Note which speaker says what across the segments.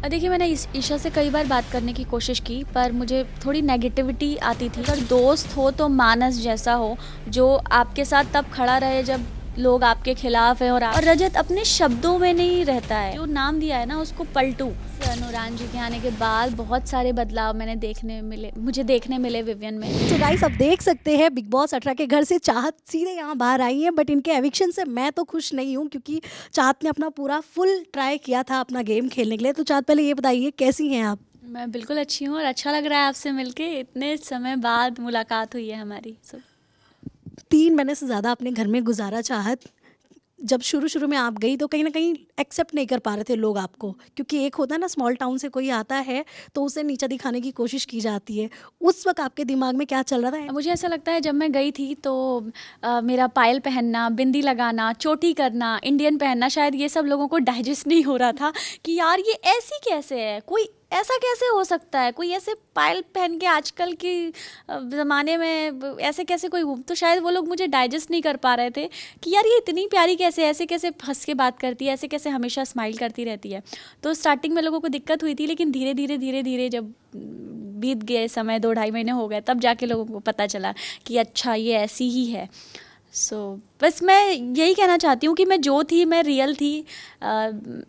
Speaker 1: देखिए, मैंने इस ईशा से कई बार बात करने की कोशिश की, पर मुझे थोड़ी नेगेटिविटी आती थी। अगर दोस्त हो तो मानस जैसा हो, जो आपके साथ तब खड़ा रहे जब लोग आपके खिलाफ हैं। और रजत अपने शब्दों में नहीं रहता है, जो नाम दिया है ना उसको पलटू। अनुराग जी के आने के बाद बहुत सारे बदलाव मुझे देखने मिले विवियन में।
Speaker 2: तो गाइस अब देख सकते हैं बिग बॉस 18 के घर से चाहत सीधे यहाँ बाहर आई है, बट इनके एविक्शन से मैं तो खुश नहीं हूँ क्योंकि चाहत ने अपना पूरा फुल ट्राई किया था अपना गेम खेलने के लिए। तो चाहत पहले ये बताइए कैसी हैं आप?
Speaker 1: मैं बिल्कुल अच्छी हूँ और अच्छा लग रहा है आपसे मिलके। इतने समय बाद मुलाकात हुई है हमारी।
Speaker 2: 3 महीने से ज़्यादा अपने घर में गुजारा चाहत। जब शुरू शुरू में आप गई तो कहीं ना कहीं एक्सेप्ट नहीं कर पा रहे थे लोग आपको, क्योंकि एक होता है ना स्मॉल टाउन से कोई आता है तो उसे नीचा दिखाने की कोशिश की जाती है। उस वक्त आपके दिमाग में क्या चल रहा था?
Speaker 1: मुझे ऐसा लगता है जब मैं गई थी तो मेरा पायल पहनना, बिंदी लगाना, चोटी करना, इंडियन पहनना, शायद ये सब लोगों को डाइजेस्ट नहीं हो रहा था कि यार ये ऐसी कैसे है, कोई ऐसा कैसे हो सकता है, कोई ऐसे पायल पहन के आजकल के ज़माने में ऐसे कैसे कोई घूम। तो शायद वो लोग मुझे डाइजेस्ट नहीं कर पा रहे थे कि यार ये इतनी प्यारी कैसे, ऐसे कैसे हंस के बात करती है, ऐसे कैसे हमेशा स्माइल करती रहती है। तो स्टार्टिंग में लोगों को दिक्कत हुई थी, लेकिन धीरे धीरे जब बीत गए समय, 2-2.5 महीने हो गए, तब जाके लोगों को पता चला कि अच्छा ये ऐसी ही है। बस मैं यही कहना चाहती हूँ कि मैं जो थी मैं रियल थी।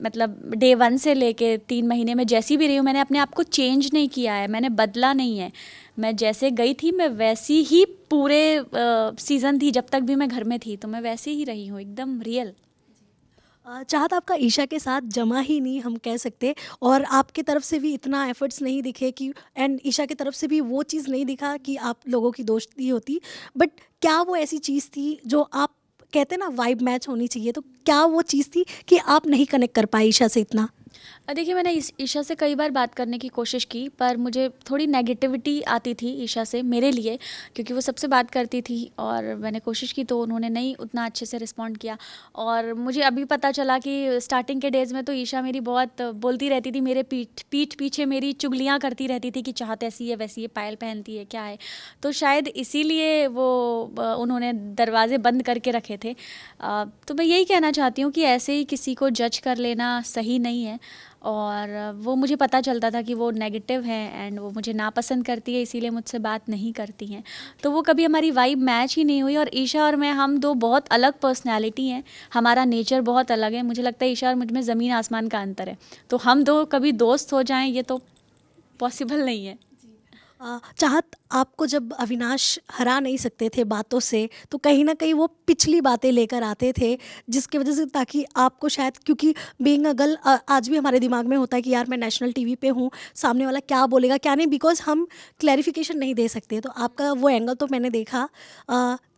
Speaker 1: मतलब डे 1 से लेके 3 महीने में जैसी भी रही हूँ, मैंने अपने आप को चेंज नहीं किया है, मैंने बदला नहीं है। मैं जैसे गई थी मैं वैसी ही पूरे सीज़न थी, जब तक भी मैं घर में थी तो मैं वैसे ही रही हूँ, एकदम रियल।
Speaker 2: चाहत आपका ईशा के साथ जमा ही नहीं हम कह सकते, और आपके तरफ से भी इतना एफर्ट्स नहीं दिखे कि, एंड ईशा की तरफ से भी वो चीज़ नहीं दिखा कि आप लोगों की दोस्ती होती। बट क्या वो ऐसी चीज़ थी जो आप कहते हैं ना वाइब मैच होनी चाहिए, तो क्या वो चीज़ थी कि आप नहीं कनेक्ट कर पाए ईशा से इतना?
Speaker 1: देखिए, मैंने इस ईशा से कई बार बात करने की कोशिश की, पर मुझे थोड़ी नेगेटिविटी आती थी ईशा से मेरे लिए, क्योंकि वो सबसे बात करती थी और मैंने कोशिश की तो उन्होंने नहीं उतना अच्छे से रिस्पॉन्ड किया। और मुझे अभी पता चला कि स्टार्टिंग के डेज़ में तो ईशा मेरी बहुत बोलती रहती थी, मेरे पीठ पीछे मेरी चुगलियाँ करती रहती थी कि चाहत ऐसी है वैसी है, पायल पहनती है क्या है। तो शायद इसीलिए वो उन्होंने दरवाजे बंद करके रखे थे। तो मैं यही कहना चाहती हूँ कि ऐसे ही किसी को जज कर लेना सही नहीं है। और वो मुझे पता चलता था कि वो नेगेटिव है एंड वो मुझे नापसंद करती है, इसीलिए मुझसे बात नहीं करती हैं। तो वो कभी हमारी वाइब मैच ही नहीं हुई। और ईशा और मैं, हम दो बहुत अलग पर्सनैलिटी हैं, हमारा नेचर बहुत अलग है। मुझे लगता है ईशा और मुझ में ज़मीन आसमान का अंतर है। तो हम दो कभी दोस्त हो जाएं ये तो पॉसिबल नहीं है।
Speaker 2: चाहत आपको जब अविनाश हरा नहीं सकते थे बातों से, तो कहीं ना कहीं वो पिछली बातें लेकर आते थे जिसकी वजह से, ताकि आपको शायद, क्योंकि बीइंग अ गर्ल आज भी हमारे दिमाग में होता है कि यार मैं नेशनल टीवी पे हूँ, सामने वाला क्या बोलेगा क्या नहीं, बिकॉज हम क्लैरिफिकेशन नहीं दे सकते। तो आपका वो एंगल तो मैंने देखा।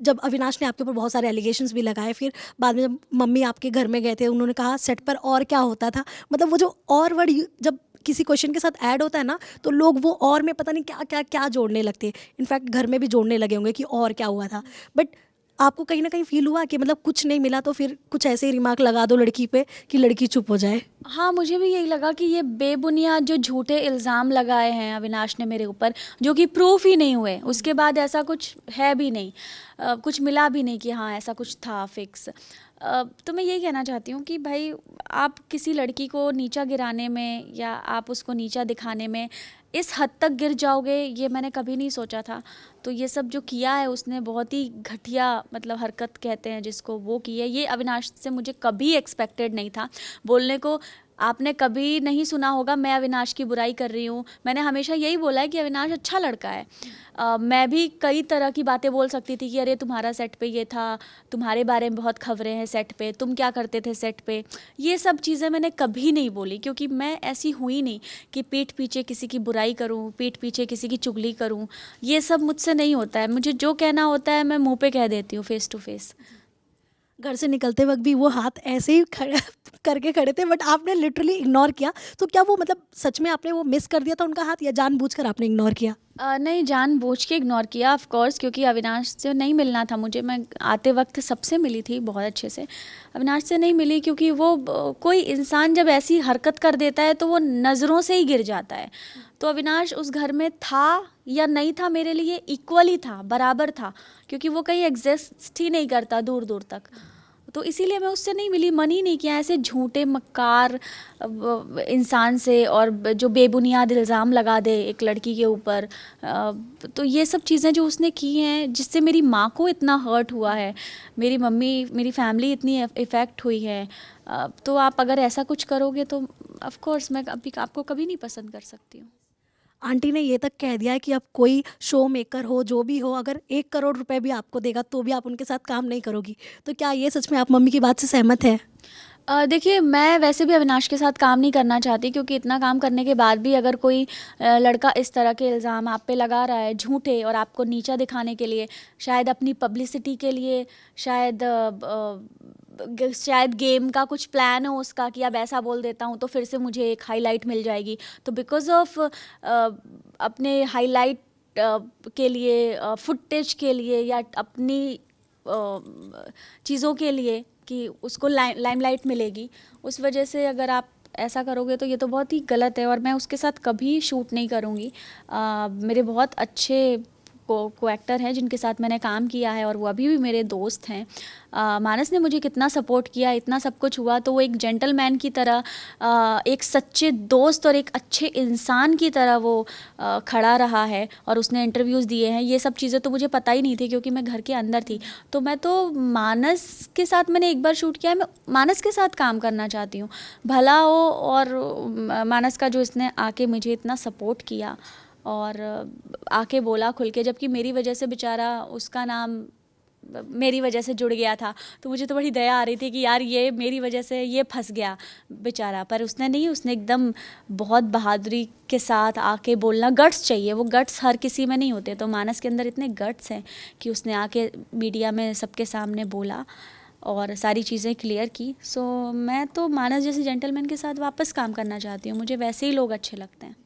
Speaker 2: जब अविनाश ने आपके ऊपर बहुत सारे एलिगेशंस भी लगाए, फिर बाद में जब मम्मी आपके घर में गए थे उन्होंने कहा सेट पर और क्या होता था, मतलब वो जो और वर्ड जब किसी क्वेश्चन के साथ ऐड होता है ना, तो लोग वो और में पता नहीं क्या क्या क्या जोड़ने लगते हैं। इनफैक्ट घर में भी जोड़ने लगे होंगे कि और क्या हुआ था। बट आपको कहीं ना कहीं फील हुआ कि मतलब कुछ नहीं मिला तो फिर कुछ ऐसे ही रिमार्क लगा दो लड़की पे कि लड़की चुप हो जाए?
Speaker 1: हाँ, मुझे भी यही लगा कि ये बेबुनियाद जो झूठे इल्ज़ाम लगाए हैं अविनाश ने मेरे ऊपर, जो कि प्रूफ ही नहीं हुए, उसके बाद ऐसा कुछ है भी नहीं, कुछ मिला भी नहीं कि हाँ ऐसा कुछ था फिक्स। तो मैं यही कहना चाहती हूँ कि भाई, आप किसी लड़की को नीचा गिराने में या आप उसको नीचा दिखाने में इस हद तक गिर जाओगे, ये मैंने कभी नहीं सोचा था। तो ये सब जो किया है उसने, बहुत ही घटिया मतलब हरकत कहते हैं जिसको, वो की है। ये अविनाश से मुझे कभी एक्सपेक्टेड नहीं था बोलने को। आपने कभी नहीं सुना होगा मैं अविनाश की बुराई कर रही हूँ। मैंने हमेशा यही बोला है कि अविनाश अच्छा लड़का है। मैं भी कई तरह की बातें बोल सकती थी कि अरे तुम्हारा सेट पे ये था, तुम्हारे बारे में बहुत खबरें हैं सेट पे, तुम क्या करते थे सेट पे। ये सब चीज़ें मैंने कभी नहीं बोली, क्योंकि मैं ऐसी हुई नहीं कि पीठ पीछे किसी की बुराई करूँ, पीठ पीछे किसी की चुगली करूँ। ये सब मुझसे नहीं होता है। मुझे जो कहना होता है मैं मुँह पे कह देती हूँ, फेस टू फेस।
Speaker 2: घर से निकलते वक्त भी वो हाथ ऐसे ही खड़े करके खड़े थे, बट आपने लिटरली इग्नोर किया। तो क्या वो मतलब सच में आपने वो मिस कर दिया था उनका हाथ, या जानबूझकर आपने इग्नोर किया?
Speaker 1: नहीं, जानबूझ के इग्नोर किया ऑफ कोर्स, क्योंकि अविनाश से नहीं मिलना था मुझे। मैं आते वक्त सबसे मिली थी बहुत अच्छे से, अविनाश से नहीं मिली, क्योंकि वो कोई इंसान जब ऐसी हरकत कर देता है तो वो नज़रों से ही गिर जाता है। तो अविनाश उस घर में था या नहीं था, मेरे लिए इक्वल ही था, बराबर था, क्योंकि वो कहीं एग्जिस्ट ही नहीं करता दूर दूर तक। तो इसीलिए मैं उससे नहीं मिली, मन ही नहीं किया ऐसे झूठे मक्कार इंसान से, और जो बेबुनियाद इल्ज़ाम लगा दे एक लड़की के ऊपर। तो ये सब चीज़ें जो उसने की हैं, जिससे मेरी माँ को इतना हर्ट हुआ है, मेरी मम्मी, मेरी फैमिली इतनी इफ़ेक्ट हुई है, तो आप अगर ऐसा कुछ करोगे तो ऑफ कोर्स मैं आपको कभी नहीं पसंद कर सकती हूँ।
Speaker 2: आंटी ने ये तक कह दिया है कि अब कोई शो मेकर हो, जो भी हो, अगर 1 करोड़ रुपए भी आपको देगा तो भी आप उनके साथ काम नहीं करोगी। तो क्या ये सच में आप मम्मी की बात से सहमत हैं?
Speaker 1: देखिए, मैं वैसे भी अविनाश के साथ काम नहीं करना चाहती, क्योंकि इतना काम करने के बाद भी अगर कोई लड़का इस तरह के इल्ज़ाम आप पे लगा रहा है झूठे, और आपको नीचा दिखाने के लिए, शायद अपनी पब्लिसिटी के लिए, शायद गेम का कुछ प्लान हो उसका कि अब ऐसा बोल देता हूँ तो फिर से मुझे एक हाईलाइट मिल जाएगी, तो बिकॉज़ ऑफ अपने हाईलाइट के लिए, फुटेज के लिए, या अपनी चीज़ों के लिए कि उसको लाइमलाइट मिलेगी, उस वजह से अगर आप ऐसा करोगे तो ये तो बहुत ही गलत है, और मैं उसके साथ कभी शूट नहीं करूँगी। मेरे बहुत अच्छे को एक्टर हैं जिनके साथ मैंने काम किया है, और वो अभी भी मेरे दोस्त हैं। मानस ने मुझे कितना सपोर्ट किया, इतना सब कुछ हुआ, तो वो एक जेंटलमैन की तरह, एक सच्चे दोस्त और एक अच्छे इंसान की तरह वो खड़ा रहा है, और उसने इंटरव्यूज़ दिए हैं। ये सब चीज़ें तो मुझे पता ही नहीं थी, क्योंकि मैं घर के अंदर थी। तो मैं तो मानस के साथ मैंने एक बार शूट किया है, मैं मानस के साथ काम करना चाहती हूँ, भला हो। और मानस का जो इसने आके मुझे इतना सपोर्ट किया और आके बोला खुल के, जबकि मेरी वजह से बेचारा, उसका नाम मेरी वजह से जुड़ गया था, तो मुझे तो बड़ी दया आ रही थी कि यार ये मेरी वजह से ये फंस गया बेचारा। पर उसने नहीं, उसने एकदम बहुत बहादुरी के साथ आके बोलना, गट्स चाहिए, वो गट्स हर किसी में नहीं होते, तो मानस के अंदर इतने गट्स हैं कि उसने आके मीडिया में सबके सामने बोला और सारी चीज़ें क्लियर की। सो मैं तो मानस जैसे जेंटलमैन के साथ वापस काम करना चाहती हूँ, मुझे वैसे ही लोग अच्छे लगते हैं।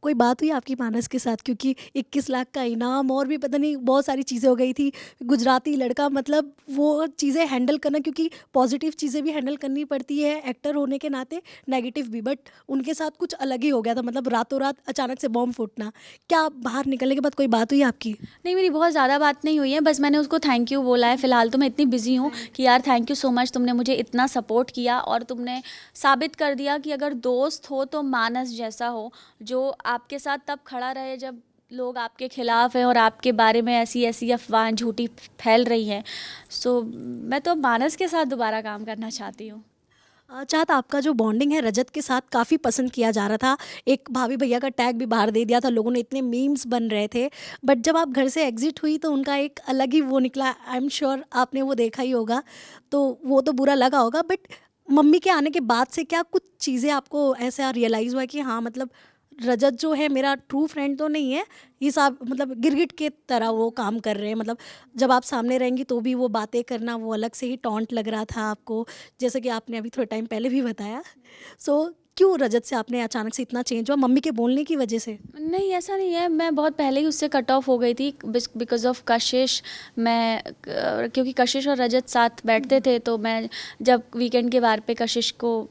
Speaker 2: कोई बात हुई आपकी मानस के साथ? क्योंकि 21 लाख का इनाम और भी पता नहीं बहुत सारी चीज़ें हो गई थी। गुजराती लड़का, मतलब वो चीज़ें हैंडल करना, क्योंकि पॉजिटिव चीज़ें भी हैंडल करनी पड़ती है एक्टर होने के नाते, नेगेटिव भी। बट उनके साथ कुछ अलग ही हो गया था, मतलब रातों रात अचानक से बॉम्ब फूटना। क्या बाहर निकलने के बाद कोई बात हुई आपकी?
Speaker 1: नहीं, मेरी बहुत ज़्यादा बात नहीं हुई है, बस मैंने उसको थैंक यू बोला है। फ़िलहाल तो मैं इतनी बिज़ी हूँ कि यार थैंक यू सो मच, तुमने मुझे इतना सपोर्ट किया और तुमने साबित कर दिया कि अगर दोस्त हो तो मानस जैसा हो, जो आपके साथ तब खड़ा रहे जब लोग आपके खिलाफ हैं और आपके बारे में ऐसी ऐसी अफवाहें झूठी फैल रही हैं। सो मैं तो मानस के साथ दोबारा काम करना चाहती हूँ।
Speaker 2: चाहत, आपका जो बॉन्डिंग है रजत के साथ काफ़ी पसंद किया जा रहा था। एक भाभी भैया का टैग भी बाहर दे दिया था लोगों ने, इतने मीम्स बन रहे थे। बट जब आप घर से एग्जिट हुई तो उनका एक अलग ही वो निकला। आई एम श्योर आपने वो देखा ही होगा, तो वो तो बुरा लगा होगा। बट मम्मी के आने के बाद से क्या कुछ चीज़ें आपको ऐसा रियलाइज़ हुआ कि हाँ, मतलब रजत जो है मेरा ट्रू फ्रेंड तो नहीं है, ये सब मतलब गिरगिट के तरह वो काम कर रहे हैं। मतलब जब आप सामने रहेंगी तो भी वो बातें करना, वो अलग से ही टॉन्ट लग रहा था आपको, जैसे कि आपने अभी थोड़े टाइम पहले भी बताया। सो क्यों रजत से आपने अचानक से इतना चेंज हुआ? मम्मी के बोलने की वजह से?
Speaker 1: नहीं, ऐसा नहीं है, मैं बहुत पहले ही उससे कट ऑफ हो गई थी बिकॉज़ ऑफ कशिश। क्योंकि कशिश और रजत साथ बैठते थे, तो मैं जब वीकेंड के वार पे कशिश को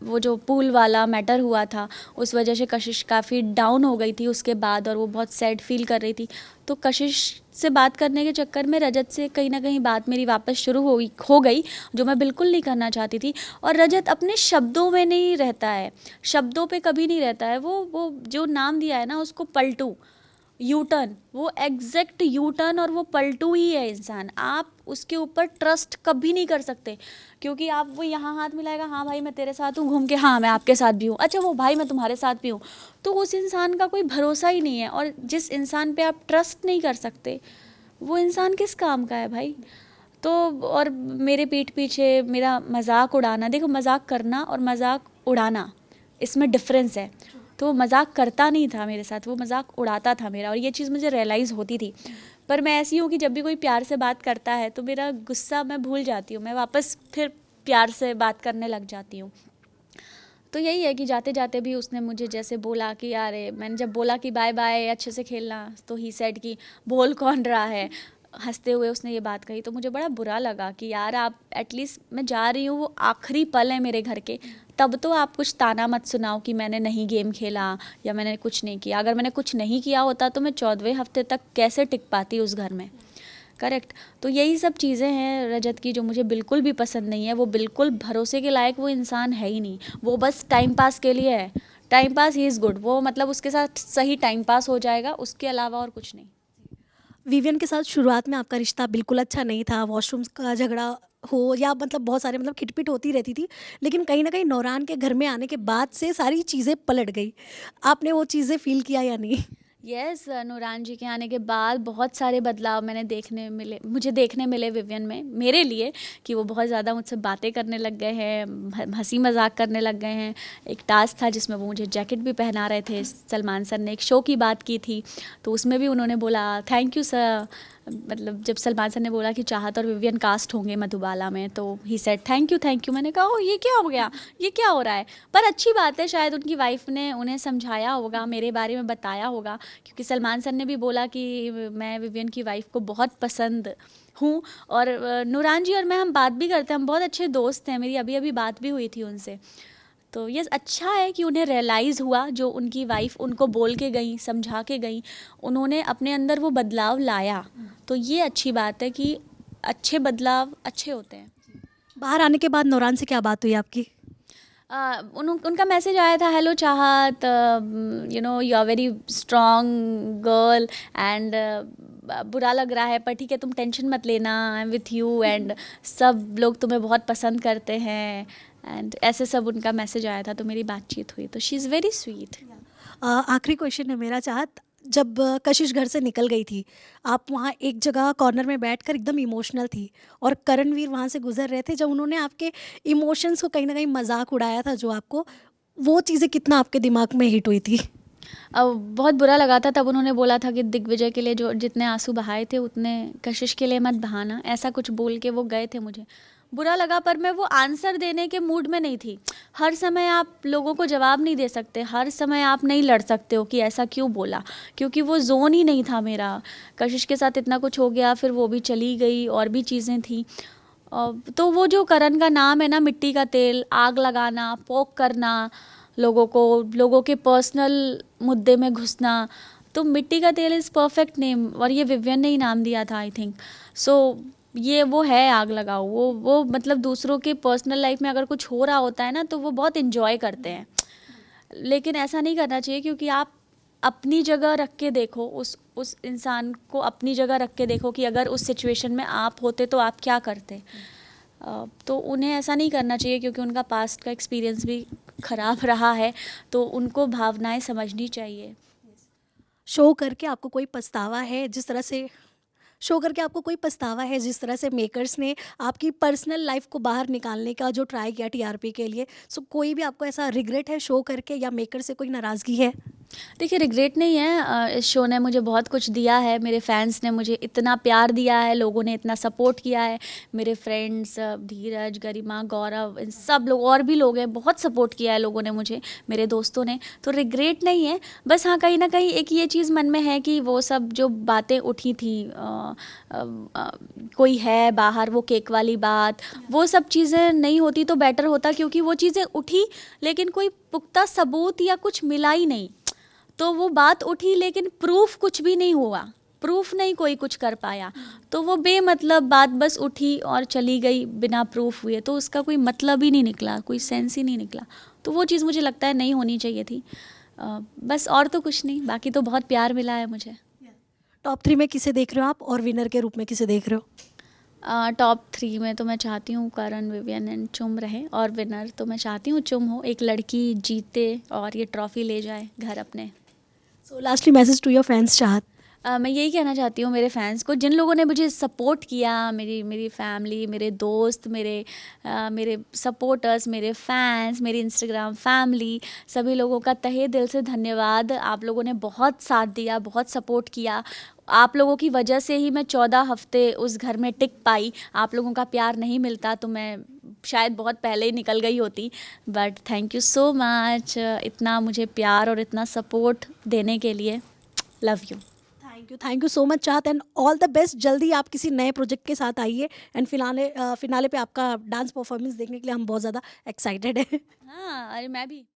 Speaker 1: वो जो पूल वाला मैटर हुआ था, उस वजह से कशिश काफ़ी डाउन हो गई थी उसके बाद, और वो बहुत सैड फील कर रही थी। तो कशिश से बात करने के चक्कर में रजत से कहीं ना कहीं बात मेरी वापस शुरू हो गई, जो मैं बिल्कुल नहीं करना चाहती थी। और रजत अपने शब्दों में नहीं रहता है, शब्दों पे कभी नहीं रहता है। वो जो नाम दिया है ना उसको, पलटू, यू टर्न, वो एग्जैक्ट यू टर्न और वो पलटू ही है इंसान। आप उसके ऊपर ट्रस्ट कभी नहीं कर सकते, क्योंकि आप वो यहाँ हाथ मिलाएगा, हाँ भाई मैं तेरे साथ हूँ, घूम के हाँ मैं आपके साथ भी हूँ, अच्छा वो भाई मैं तुम्हारे साथ भी हूँ, तो उस इंसान का कोई भरोसा ही नहीं है। और जिस इंसान पे आप ट्रस्ट नहीं कर सकते, वो इंसान किस काम का है भाई? तो और मेरे पीठ पीछे मेरा मजाक उड़ाना, देखो मजाक करना और मजाक उड़ाना इसमें डिफरेंस है। तो वो मजाक करता नहीं था मेरे साथ, वो मजाक उड़ाता था मेरा, और ये चीज़ मुझे रियलाइज़ होती थी। पर मैं ऐसी हूँ कि जब भी कोई प्यार से बात करता है तो मेरा गुस्सा मैं भूल जाती हूँ, मैं वापस फिर प्यार से बात करने लग जाती हूँ। तो यही है कि जाते जाते भी उसने मुझे जैसे बोला कि यार, मैंने जब बोला कि बाय बाय अच्छे से खेलना, तो ही सेड कि बोल कौन रहा है, हंसते हुए उसने ये बात कही। तो मुझे बड़ा बुरा लगा कि यार आप एटलीस्ट, मैं जा रही हूँ, वो आखिरी पल है मेरे घर के, तब तो आप कुछ ताना मत सुनाओ कि मैंने नहीं गेम खेला या मैंने कुछ नहीं किया। अगर मैंने कुछ नहीं किया होता तो मैं 14वें हफ्ते तक कैसे टिक पाती उस घर में? करेक्ट। तो यही सब चीज़ें हैं रजत की जो मुझे बिल्कुल भी पसंद नहीं है। वो बिल्कुल भरोसे के लायक वो इंसान है ही नहीं। वो बस टाइम पास के लिए है। Time pass he is good. वो मतलब उसके साथ सही टाइम पास हो जाएगा, उसके अलावा और कुछ नहीं।
Speaker 2: विवियन के साथ शुरुआत में आपका रिश्ता बिल्कुल अच्छा नहीं था, वॉशरूम्स का झगड़ा हो या मतलब बहुत सारे मतलब खिटपिट होती रहती थी, लेकिन कहीं न कहीं नौरान के घर में आने के बाद से सारी चीज़ें पलट गई। आपने वो चीज़ें फ़ील किया या नहीं?
Speaker 1: यस, नूरान जी के आने के बाद बहुत सारे बदलाव मुझे देखने मिले विवियन में, मेरे लिए, कि वो बहुत ज़्यादा मुझसे बातें करने लग गए हैं, हंसी मजाक करने लग गए हैं। एक टास्क था जिसमें वो मुझे जैकेट भी पहना रहे थे। सलमान सर ने एक शो की बात की थी, तो उसमें भी उन्होंने बोला थैंक यू सर। मतलब जब सलमान सर ने बोला कि चाहत और विवियन कास्ट होंगे मधुबाला में, तो ही सेड थैंक यू। मैंने कहा ओ ये क्या हो गया, ये क्या हो रहा है। पर अच्छी बात है, शायद उनकी वाइफ ने उन्हें समझाया होगा, मेरे बारे में बताया होगा, क्योंकि सलमान सर ने भी बोला कि मैं विवियन की वाइफ को बहुत पसंद हूँ। और नूरान जी और मैं हम बात भी करते हैं, हम बहुत अच्छे दोस्त हैं। मेरी अभी अभी बात भी हुई थी उनसे। तो ये अच्छा है कि उन्हें रियलाइज़ हुआ, जो उनकी वाइफ उनको बोल के गई, समझा के गई, उन्होंने अपने अंदर वो बदलाव लाया। तो ये अच्छी बात है कि अच्छे बदलाव अच्छे होते हैं।
Speaker 2: बाहर आने के बाद नौरान से क्या बात हुई आपकी?
Speaker 1: उनका मैसेज आया था, hello Chahat, you know you are very strong girl and बुरा लग रहा है पर ठीक है तुम टेंशन मत लेना, I am with you and सब लोग तुम्हें बहुत पसंद करते हैं एंड ऐसे सब उनका मैसेज आया था। तो मेरी बातचीत हुई, तो शी इज़ वेरी स्वीट।
Speaker 2: आखिरी क्वेश्चन है मेरा चाहत, जब कशिश घर से निकल गई थी, आप वहाँ एक जगह कॉर्नर में बैठकर एकदम इमोशनल थी और करणवीर वहाँ से गुजर रहे थे, जब उन्होंने आपके इमोशंस को कहीं ना कहीं मजाक उड़ाया था, जो आपको वो चीज़ें कितना आपके दिमाग में हिट हुई थी?
Speaker 1: बहुत बुरा लगा था। तब उन्होंने बोला था कि दिग्विजय के लिए जो जितने आंसू बहाए थे उतने कशिश के लिए मत बहाना, ऐसा कुछ बोल के वो गए थे। मुझे बुरा लगा, पर मैं वो आंसर देने के मूड में नहीं थी। हर समय आप लोगों को जवाब नहीं दे सकते, हर समय आप नहीं लड़ सकते हो कि ऐसा क्यों बोला, क्योंकि वो जोन ही नहीं था मेरा। कशिश के साथ इतना कुछ हो गया, फिर वो भी चली गई, और भी चीज़ें थी। तो वो जो करण का नाम है ना, मिट्टी का तेल, आग लगाना, पोक करना लोगों को, लोगों के पर्सनल मुद्दे में घुसना, तो मिट्टी का तेल इज़ परफेक्ट नेम, और ये विवियन ने ही नाम दिया था आई थिंक। सो ये वो है आग लगाओ, वो मतलब दूसरों के पर्सनल लाइफ में अगर कुछ हो रहा होता है ना, तो वो बहुत इन्जॉय करते हैं। लेकिन ऐसा नहीं करना चाहिए, क्योंकि आप अपनी जगह रख के देखो, उस इंसान को अपनी जगह रख के देखो कि अगर उस सिचुएशन में आप होते तो आप क्या करते। तो उन्हें ऐसा नहीं करना चाहिए, क्योंकि उनका पास्ट का एक्सपीरियंस भी ख़राब रहा है, तो उनको भावनाएं समझनी चाहिए।
Speaker 2: शो करके आपको कोई पछतावा है जिस तरह से मेकर्स ने आपकी पर्सनल लाइफ को बाहर निकालने का जो ट्राई किया टीआरपी के लिए? सो कोई भी आपको ऐसा रिग्रेट है शो करके, या मेकर से कोई नाराज़गी है?
Speaker 1: देखिए, रिग्रेट नहीं है। इस शो ने मुझे बहुत कुछ दिया है, मेरे फैंस ने मुझे इतना प्यार दिया है, लोगों ने इतना सपोर्ट किया है। मेरे फ्रेंड्स धीरज, गरिमा, गौरव, इन सब लोग, और भी लोग हैं, बहुत सपोर्ट किया है लोगों ने मुझे, मेरे दोस्तों ने। तो रिग्रेट नहीं है, बस हाँ कहीं ना कहीं एक ये चीज़ मन में है कि वो सब जो बातें उठी थी, कोई है बाहर, वो केक वाली बात, वो सब चीज़ें नहीं होती तो बेटर होता, क्योंकि वो चीज़ें उठी लेकिन कोई पुख्ता सबूत या कुछ मिला ही नहीं। तो वो बात उठी लेकिन प्रूफ कुछ भी नहीं हुआ, प्रूफ नहीं कोई कुछ कर पाया, तो वो बेमतलब बात बस उठी और चली गई बिना प्रूफ हुए, तो उसका कोई मतलब ही नहीं निकला, कोई सेंस ही नहीं निकला। तो वो चीज़ मुझे लगता है नहीं होनी चाहिए थी। बस और तो कुछ नहीं, बाकी तो बहुत प्यार मिला है मुझे।
Speaker 2: टॉप 3 में किसे देख रहे हो आप, और विनर के रूप में किसे देख रहे हो?
Speaker 1: टॉप 3 में तो मैं चाहती हूँ करण, विवियन एंड चुम रहे, और विनर तो मैं चाहती हूँ चुम हो, एक लड़की जीते और ये ट्रॉफी ले जाए घर अपने।
Speaker 2: So lastly message to your fans Chahat.
Speaker 1: मैं यही कहना चाहती हूँ मेरे फैंस को, जिन लोगों ने मुझे सपोर्ट किया, मेरी फैमिली, मेरे दोस्त, मेरे सपोर्टर्स, मेरे फैंस, मेरी इंस्टाग्राम फैमिली, सभी लोगों का तहे दिल से धन्यवाद। आप लोगों ने बहुत साथ दिया, बहुत सपोर्ट किया। आप लोगों की वजह से ही मैं 14 हफ्ते उस घर में टिक पाई। आप लोगों का प्यार नहीं मिलता तो मैं शायद बहुत पहले ही निकल गई होती। But thank you so much इतना मुझे प्यार और इतना सपोर्ट देने के लिए। Love you.
Speaker 2: Thank you so much चाहत, एंड ऑल द बेस्ट। जल्दी आप किसी नए प्रोजेक्ट के साथ आइए, एंड फिनाले पे आपका डांस परफॉर्मेंस देखने के लिए हम बहुत ज़्यादा एक्साइटेड हैं।
Speaker 1: हाँ, अरे मैं भी।